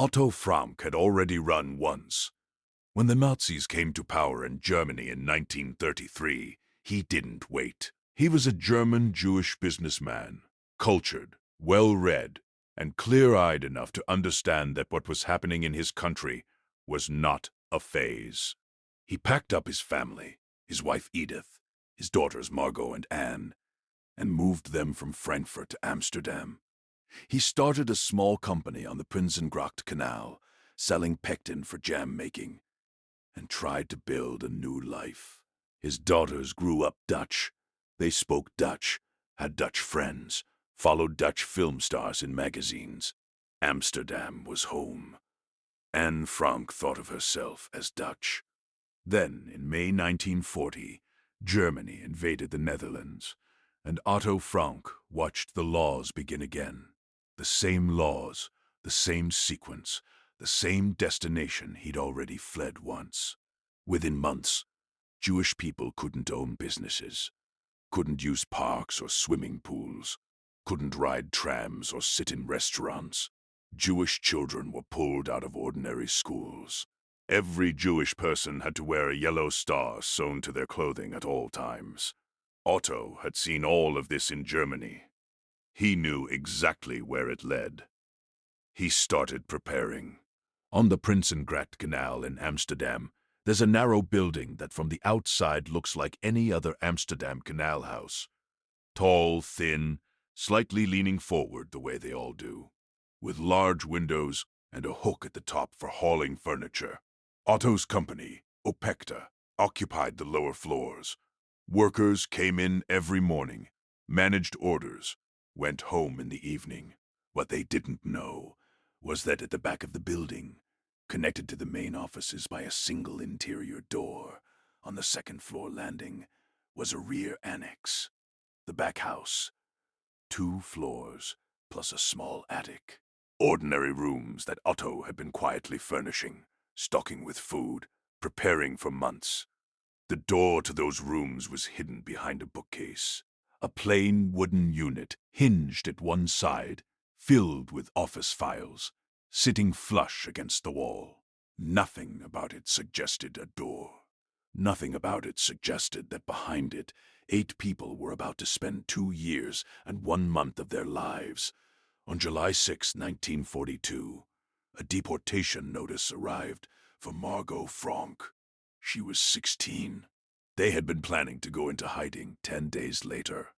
Otto Frank had already run once. When the Nazis came to power in Germany in 1933, he didn't wait. He was a German Jewish businessman, cultured, well-read, and clear-eyed enough to understand that what was happening in his country was not a phase. He packed up his family, his wife Edith, his daughters Margot and Anne, and moved them from Frankfurt to Amsterdam. He started a small company on the Prinsengracht Canal, selling pectin for jam making, and tried to build a new life. His daughters grew up Dutch. They spoke Dutch, had Dutch friends, followed Dutch film stars in magazines. Amsterdam was home. Anne Frank thought of herself as Dutch. Then, in May 1940, Germany invaded the Netherlands, and Otto Frank watched the laws begin again. The same laws, the same sequence, the same destination he'd already fled once. Within months, Jewish people couldn't own businesses, couldn't use parks or swimming pools, couldn't ride trams or sit in restaurants. Jewish children were pulled out of ordinary schools. Every Jewish person had to wear a yellow star sewn to their clothing at all times. Otto had seen all of this in Germany. He knew exactly where it led. He started preparing. On the Prinsengracht Canal in Amsterdam, there's a narrow building that from the outside looks like any other Amsterdam canal house. Tall, thin, slightly leaning forward the way they all do, with large windows and a hook at the top for hauling furniture. Otto's company, Opekta, occupied the lower floors. Workers came in every morning, managed orders, went home in the evening. What they didn't know was that at the back of the building, connected to the main offices by a single interior door, on the second-floor landing, was a rear annex. The back house. 2 floors, plus a small attic. Ordinary rooms that Otto had been quietly furnishing, stocking with food, preparing for months. The door to those rooms was hidden behind a bookcase. A plain wooden unit, hinged at one side, filled with office files, sitting flush against the wall. Nothing about it suggested a door. Nothing about it suggested that behind it, 8 people were about to spend 2 years and 1 month of their lives. On July 6, 1942, a deportation notice arrived for Margot Frank. She was 16. They had been planning to go into hiding 10 days later.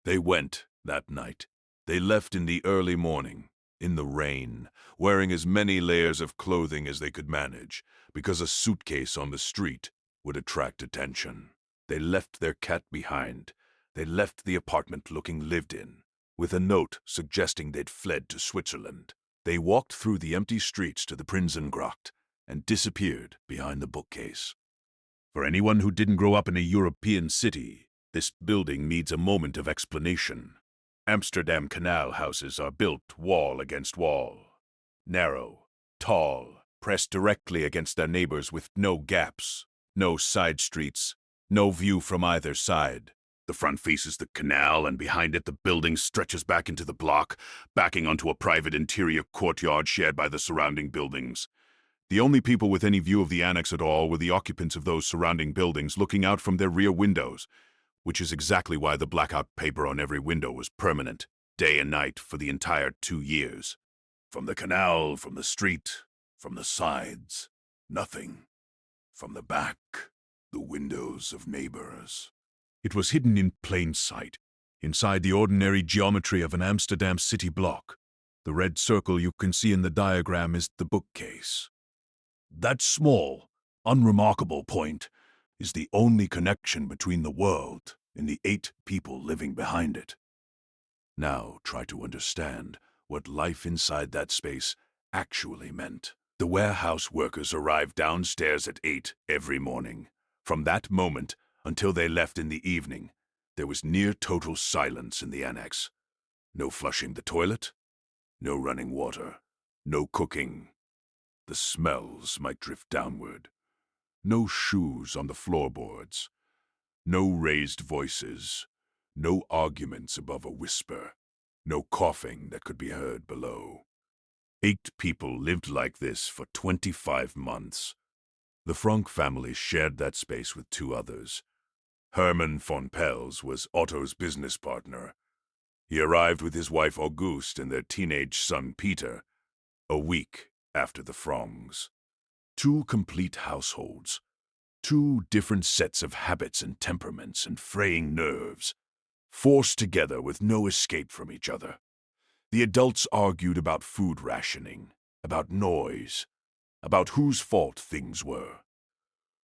They went that night. They left in the early morning, in the rain, wearing as many layers of clothing as they could manage, because a suitcase on the street would attract attention. They left their cat behind. They left the apartment looking lived in, with a note suggesting they'd fled to Switzerland. They walked through the empty streets to the Prinsengracht and disappeared behind the bookcase. For anyone who didn't grow up in a European city, this building needs a moment of explanation. Amsterdam canal houses are built wall against wall. Narrow, tall, pressed directly against their neighbors with no gaps, no side streets, no view from either side. The front faces the canal, and behind it the building stretches back into the block, backing onto a private interior courtyard shared by the surrounding buildings. The only people with any view of the annex at all were the occupants of those surrounding buildings looking out from their rear windows, which is exactly why the blackout paper on every window was permanent, day and night for the entire 2 years. From the canal, from the street, from the sides, nothing. From the back, the windows of neighbors. It was hidden in plain sight, inside the ordinary geometry of an Amsterdam city block. The red circle you can see in the diagram is the bookcase. That small, unremarkable point is the only connection between the world and the 8 people living behind it. Now try to understand what life inside that space actually meant. The warehouse workers arrived downstairs at 8 every morning. From that moment until they left in the evening, there was near total silence in the annex. No flushing the toilet, no running water, no cooking. The smells might drift downward. No shoes on the floorboards. No raised voices. No arguments above a whisper. No coughing that could be heard below. 8 people lived like this for 25 months. The Frank family shared that space with 2 others. Hermann von Pels was Otto's business partner. He arrived with his wife Auguste and their teenage son Peter a week after the Franks. 2 complete households, 2 different sets of habits and temperaments and fraying nerves, forced together with no escape from each other. The adults argued about food rationing, about noise, about whose fault things were.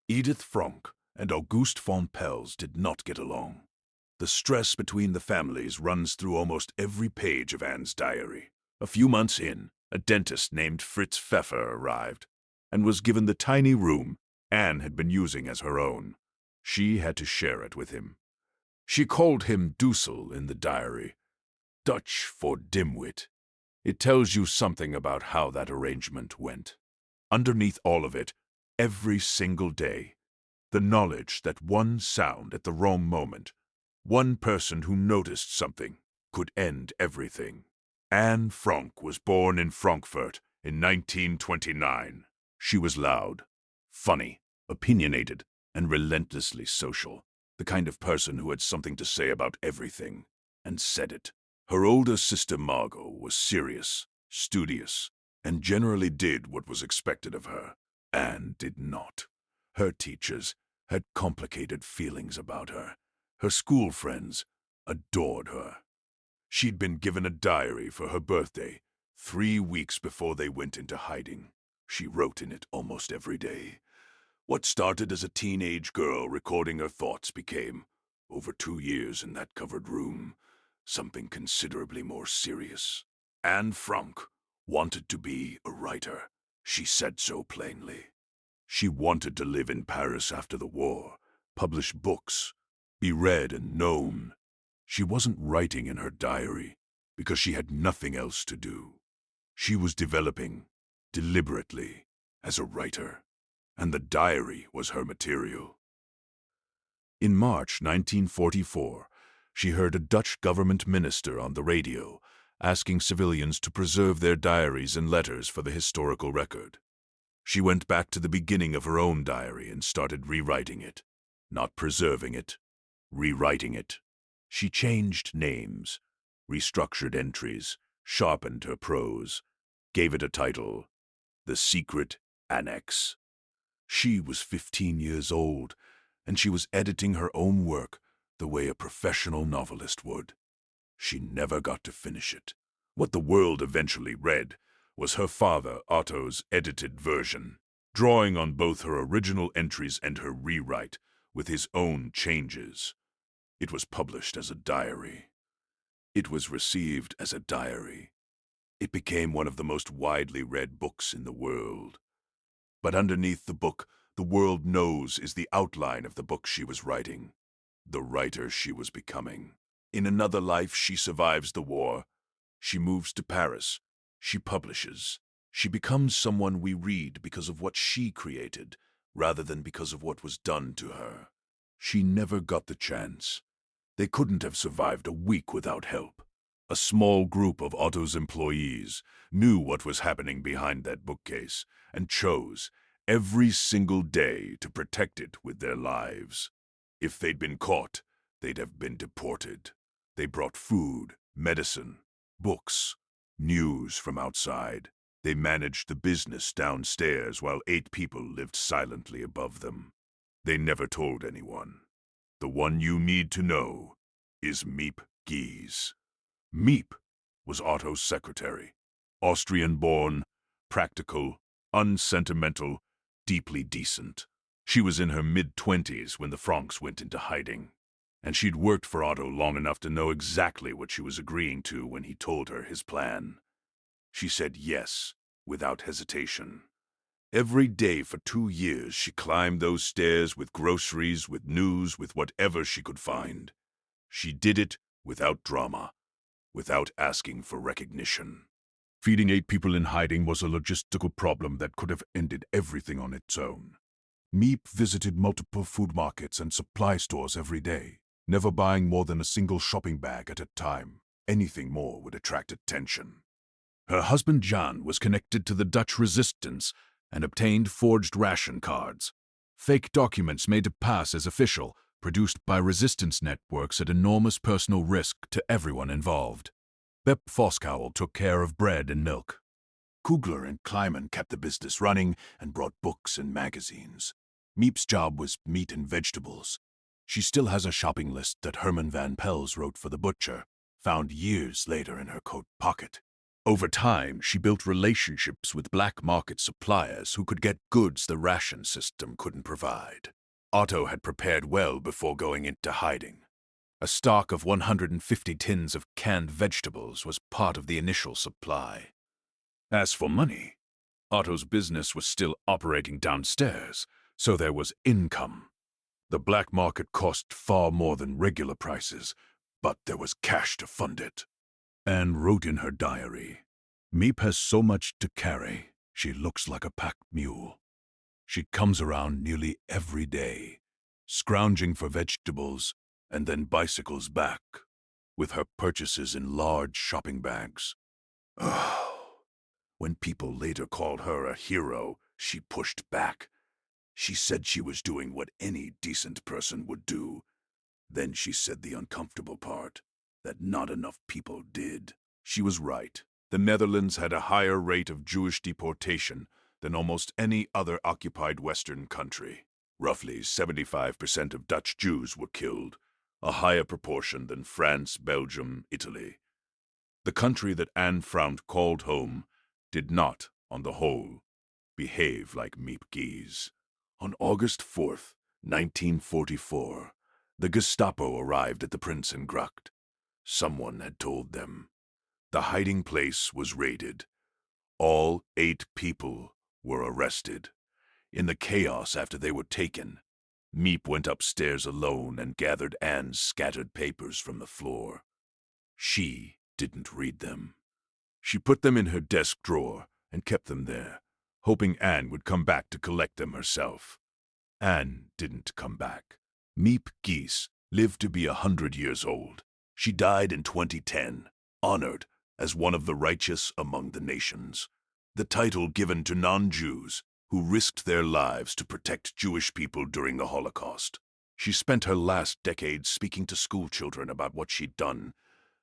Edith Frank and Auguste von Pels did not get along. The stress between the families runs through almost every page of Anne's diary. A few months in, a dentist named Fritz Pfeffer arrived and was given the tiny room Anne had been using as her own. She had to share it with him. She called him Dussel in the diary, Dutch for dimwit. It tells you something about how that arrangement went. Underneath all of it, every single day, the knowledge that one sound at the wrong moment, one person who noticed something, could end everything. Anne Frank was born in Frankfurt in 1929. She was loud, funny, opinionated, and relentlessly social, the kind of person who had something to say about everything, and said it. Her older sister Margot was serious, studious, and generally did what was expected of her. Anne did not. Her teachers had complicated feelings about her. Her school friends adored her. She'd been given a diary for her birthday 3 weeks before they went into hiding. She wrote in it almost every day. What started as a teenage girl recording her thoughts became, over 2 years in that covered room, something considerably more serious. Anne Frank wanted to be a writer. She said so plainly. She wanted to live in Paris after the war, publish books, be read and known. She wasn't writing in her diary because she had nothing else to do. She was developing, deliberately, as a writer, and the diary was her material. In March 1944, she heard a Dutch government minister on the radio asking civilians to preserve their diaries and letters for the historical record. She went back to the beginning of her own diary and started rewriting it. Not preserving it, rewriting it. She changed names, restructured entries, sharpened her prose, gave it a title, The Secret Annex. She was 15 years old, and she was editing her own work the way a professional novelist would. She never got to finish it. What the world eventually read was her father Otto's edited version, drawing on both her original entries and her rewrite with his own changes. It was published as a diary. It was received as a diary. It became one of the most widely read books in the world. But underneath the book, the world knows is the outline of the book she was writing, the writer she was becoming. In another life, she survives the war. She moves to Paris. She publishes. She becomes someone we read because of what she created, rather than because of what was done to her. She never got the chance. They couldn't have survived a week without help. A small group of Otto's employees knew what was happening behind that bookcase and chose, every single day, to protect it with their lives. If they'd been caught, they'd have been deported. They brought food, medicine, books, news from outside. They managed the business downstairs while 8 people lived silently above them. They never told anyone. The one you need to know is Miep Gies. Miep was Otto's secretary. Austrian-born, practical, unsentimental, deeply decent. She was in her mid-20s when the Franks went into hiding, and she'd worked for Otto long enough to know exactly what she was agreeing to when he told her his plan. She said yes, without hesitation. Every day for 2 years she climbed those stairs with groceries, with news, with whatever she could find. She did it without drama, without asking for recognition. Feeding 8 people in hiding was a logistical problem that could have ended everything on its own. Miep visited multiple food markets and supply stores every day, never buying more than a single shopping bag at a time. Anything more would attract attention. Her husband Jan was connected to the Dutch resistance and obtained forged ration cards. Fake documents made to pass as official, produced by resistance networks at enormous personal risk to everyone involved. Bep Foskowel took care of bread and milk. Kugler and Kleiman kept the business running and brought books and magazines. Miep's job was meat and vegetables. She still has a shopping list that Herman van Pels wrote for the butcher, found years later in her coat pocket. Over time, she built relationships with black market suppliers who could get goods the ration system couldn't provide. Otto had prepared well before going into hiding. A stock of 150 tins of canned vegetables was part of the initial supply. As for money, Otto's business was still operating downstairs, so there was income. The black market cost far more than regular prices, but there was cash to fund it. Anne wrote in her diary, "Miep has so much to carry, she looks like a packed mule. She comes around nearly every day, scrounging for vegetables and then bicycles back, with her purchases in large shopping bags." Oh, when people later called her a hero, she pushed back. She said she was doing what any decent person would do. Then she said the uncomfortable part, that not enough people did. She was right. The Netherlands had a higher rate of Jewish deportation than almost any other occupied Western country. Roughly 75% of Dutch Jews were killed, a higher proportion than France, Belgium, Italy. The country that Anne Frank called home did not, on the whole, behave like Miep Gies. On August 4th, 1944, the Gestapo arrived at the Prinsengracht. Someone had told them. The hiding place was raided. All 8 people were arrested. In the chaos after they were taken, Miep went upstairs alone and gathered Anne's scattered papers from the floor. She didn't read them. She put them in her desk drawer and kept them there, hoping Anne would come back to collect them herself. Anne didn't come back. Miep Gies lived to be 100 years old. She died in 2010, honored as one of the righteous among the nations, the title given to non-Jews who risked their lives to protect Jewish people during the Holocaust. She spent her last decade speaking to schoolchildren about what she'd done.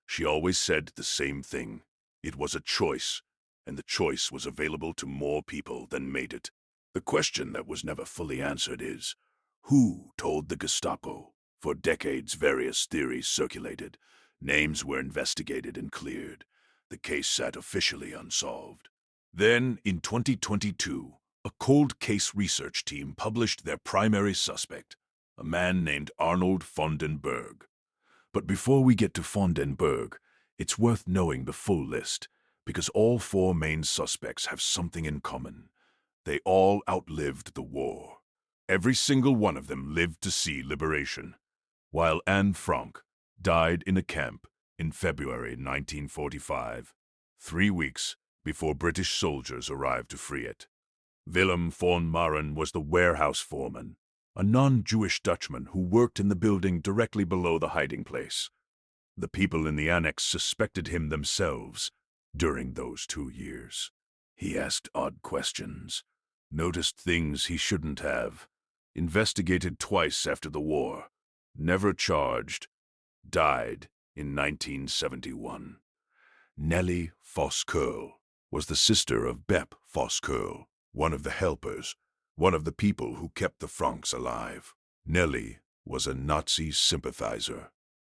She always said the same thing. It was a choice, and the choice was available to more people than made it. The question that was never fully answered is, who told the Gestapo? For decades, various theories circulated. Names were investigated and cleared. The case sat officially unsolved. Then, in 2022, a cold case research team published their primary suspect, a man named Arnold von den Berg. But before we get to von den Berg, it's worth knowing the full list, because all 4 main suspects have something in common. They all outlived the war. Every single one of them lived to see liberation, while Anne Frank died in a camp in February 1945, 3 weeks before British soldiers arrived to free it. Willem von Maren was the warehouse foreman, a non-Jewish Dutchman who worked in the building directly below the hiding place. The people in the annex suspected him themselves during those 2 years. He asked odd questions, noticed things he shouldn't have, investigated twice after the war, never charged, died in 1971. Nellie Voskuil was the sister of Bep Voskuil, one of the helpers, one of the people who kept the Franks alive. Nellie was a Nazi sympathizer.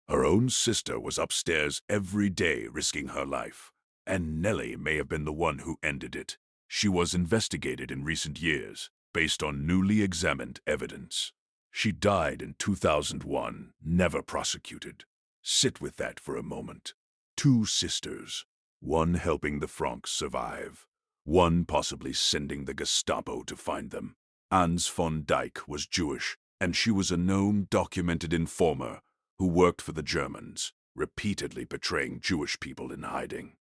Her own sister was upstairs every day risking her life, and Nellie may have been the one who ended it. She was investigated in recent years, based on newly examined evidence. She died in 2001, never prosecuted. Sit with that for a moment. 2 sisters, one helping the Franks survive, one possibly sending the Gestapo to find them. Ans von Dyck was Jewish, and she was a known documented informer who worked for the Germans, repeatedly betraying Jewish people in hiding.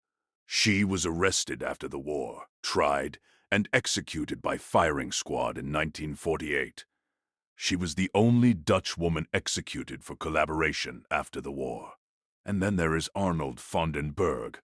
She was arrested after the war, tried, and executed by firing squad in 1948. She was the only Dutch woman executed for collaboration after the war. And then there is Arnold von den Berg,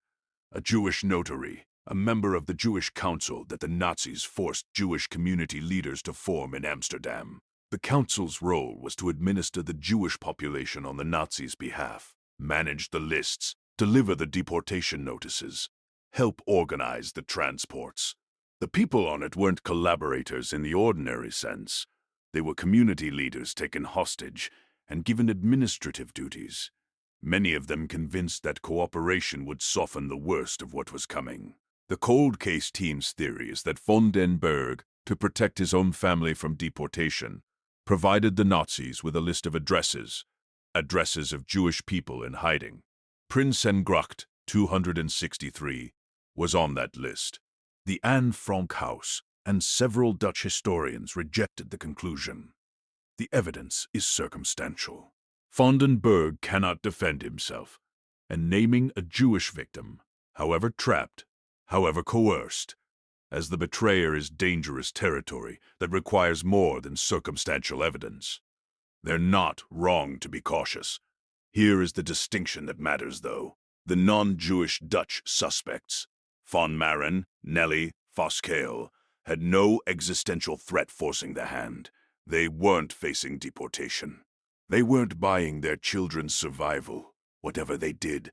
a Jewish notary, a member of the Jewish Council that the Nazis forced Jewish community leaders to form in Amsterdam. The council's role was to administer the Jewish population on the Nazis' behalf, manage the lists, deliver the deportation notices, help organize the transports. The people on it weren't collaborators in the ordinary sense. They were community leaders taken hostage and given administrative duties, many of them convinced that cooperation would soften the worst of what was coming. The cold case team's theory is that von den Berg, to protect his own family from deportation, provided the Nazis with a list of addresses of Jewish people in hiding. Prinsengracht 263 was on that list. The Anne Frank house and several Dutch historians rejected the conclusion. The evidence is circumstantial. Von den Berg cannot defend himself, and naming a Jewish victim, however trapped, however coerced, as the betrayer is dangerous territory that requires more than circumstantial evidence. They're not wrong to be cautious. Here is the distinction that matters, though. The non-Jewish Dutch suspects, von Maren, Nelly, Voskuil, had no existential threat forcing the hand. They weren't facing deportation. They weren't buying their children's survival. Whatever they did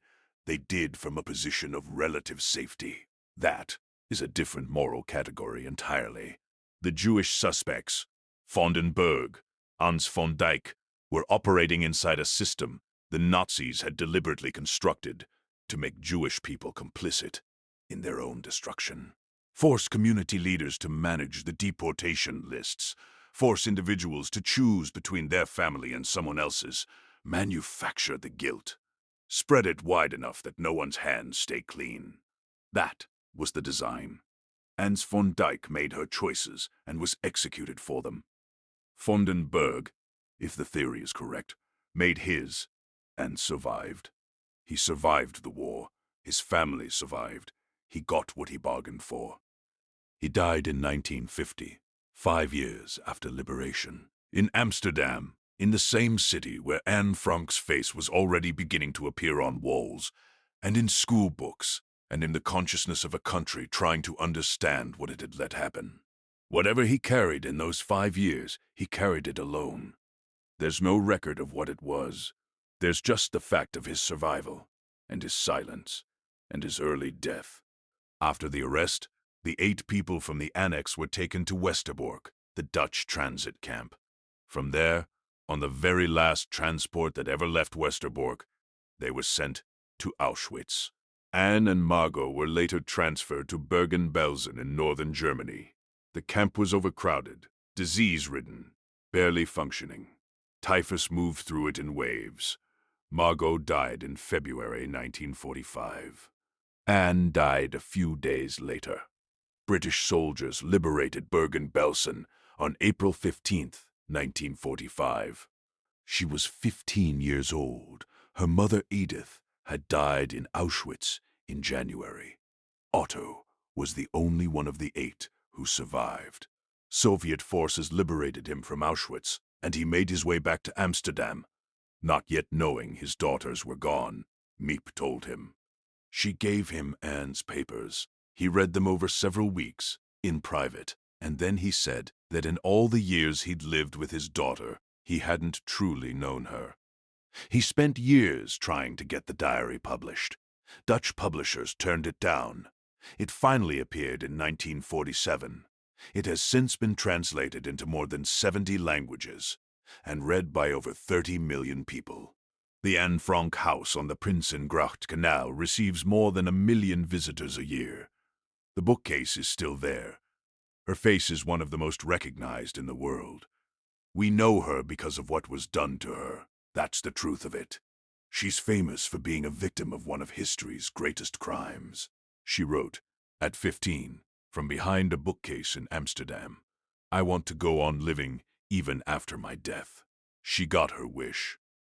from a position of relative safety. That is a different moral category entirely. The Jewish suspects, von den Berg, Hans von Dyck, were operating inside a system the Nazis had deliberately constructed to make Jewish people complicit in their own destruction. Force community leaders to manage the deportation lists, force individuals to choose between their family and someone else's, manufacture the guilt, spread it wide enough that no one's hands stay clean. That was the design. Hans von Dyck made her choices and was executed for them. Von den Berg, if the theory is correct, made his and survived. He survived the war. His family survived. He got what he bargained for. He died in 1950, 5 years after liberation, in Amsterdam, in the same city where Anne Frank's face was already beginning to appear on walls, and in school books, and in the consciousness of a country trying to understand what it had let happen. Whatever he carried in those 5 years, he carried it alone. There's no record of what it was. There's just the fact of his survival, and his silence, and his early death. After the arrest, the 8 people from the annex were taken to Westerbork, the Dutch transit camp. From there, on the very last transport that ever left Westerbork, they were sent to Auschwitz. Anne and Margot were later transferred to Bergen-Belsen in northern Germany. The camp was overcrowded, disease-ridden, barely functioning. Typhus moved through it in waves. Margot died in February 1945. Anne died a few days later. British soldiers liberated Bergen-Belsen on April 15, 1945. She was 15 years old. Her mother Edith had died in Auschwitz in January. Otto was the only one of the 8 who survived. Soviet forces liberated him from Auschwitz, and he made his way back to Amsterdam, not yet knowing his daughters were gone, Miep told him. She gave him Anne's papers. He read them over several weeks, in private, and then he said that in all the years he'd lived with his daughter, he hadn't truly known her. He spent years trying to get the diary published. Dutch publishers turned it down. It finally appeared in 1947. It has since been translated into more than 70 languages and read by over 30 million people. The Anne Frank house on the Prinsengracht Canal receives more than 1 million visitors a year. The bookcase is still there. Her face is one of the most recognized in the world. We know her because of what was done to her. That's the truth of it. She's famous for being a victim of one of history's greatest crimes. She wrote, at 15, from behind a bookcase in Amsterdam, "I want to go on living even after my death." She got her wish.